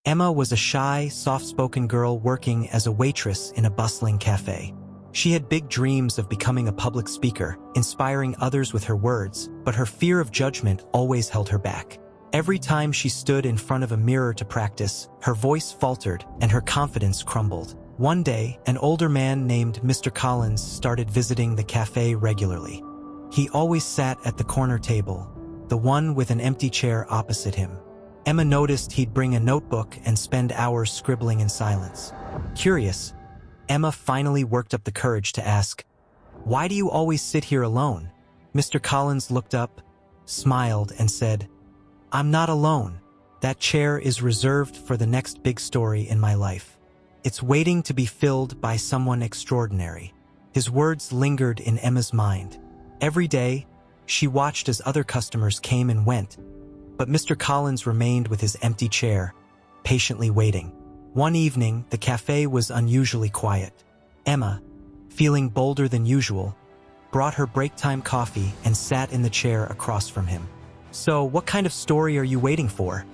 Emma was a shy, soft-spoken girl working as a waitress in a bustling cafe. She had big dreams of becoming a public speaker, inspiring others with her words, but her fear of judgment always held her back. Every time she stood in front of a mirror to practice, her voice faltered and her confidence crumbled. One day, an older man named Mr. Collins started visiting the cafe regularly. He always sat at the corner table, the one with an empty chair opposite him. Emma noticed he'd bring a notebook and spend hours scribbling in silence. Curious, Emma finally worked up the courage to ask, "Why do you always sit here alone?" Mr. Collins looked up, smiled, and said, "I'm not alone. That chair is reserved for the next big story in my life. It's waiting to be filled by someone extraordinary." His words lingered in Emma's mind. Every day, she watched as other customers came and went, but Mr. Collins remained with his empty chair, patiently waiting. One evening, the cafe was unusually quiet. Emma, feeling bolder than usual, brought her break-time coffee and sat in the chair across from him. "So, what kind of story are you waiting for?"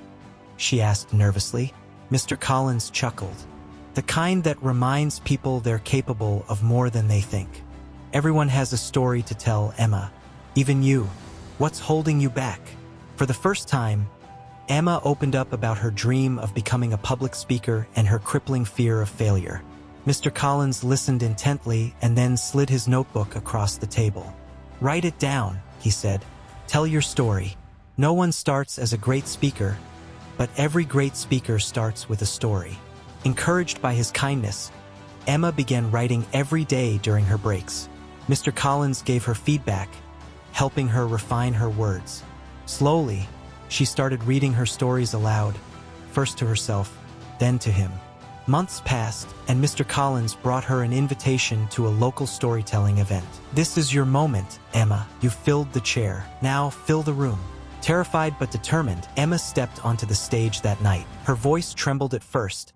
she asked nervously. Mr. Collins chuckled. "The kind that reminds people they're capable of more than they think. Everyone has a story to tell, Emma. Even you. What's holding you back?" For the first time, Emma opened up about her dream of becoming a public speaker and her crippling fear of failure. Mr. Collins listened intently and then slid his notebook across the table. "Write it down," he said. "Tell your story. No one starts as a great speaker, but every great speaker starts with a story." Encouraged by his kindness, Emma began writing every day during her breaks. Mr. Collins gave her feedback, helping her refine her words. Slowly, she started reading her stories aloud, first to herself, then to him. Months passed, and Mr. Collins brought her an invitation to a local storytelling event. "This is your moment, Emma. You filled the chair. Now fill the room." Terrified but determined, Emma stepped onto the stage that night. Her voice trembled at first,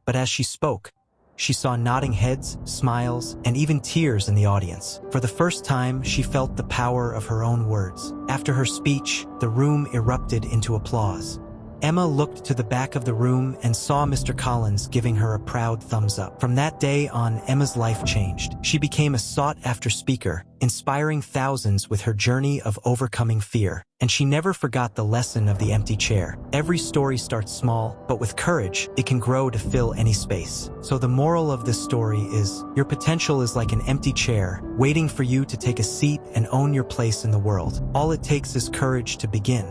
but as she spoke, she saw nodding heads, smiles, and even tears in the audience. For the first time, she felt the power of her own words. After her speech, the room erupted into applause. Emma looked to the back of the room and saw Mr. Collins giving her a proud thumbs up. From that day on, Emma's life changed. She became a sought-after speaker, inspiring thousands with her journey of overcoming fear. And she never forgot the lesson of the empty chair. Every story starts small, but with courage, it can grow to fill any space. So the moral of this story is, your potential is like an empty chair, waiting for you to take a seat and own your place in the world. All it takes is courage to begin.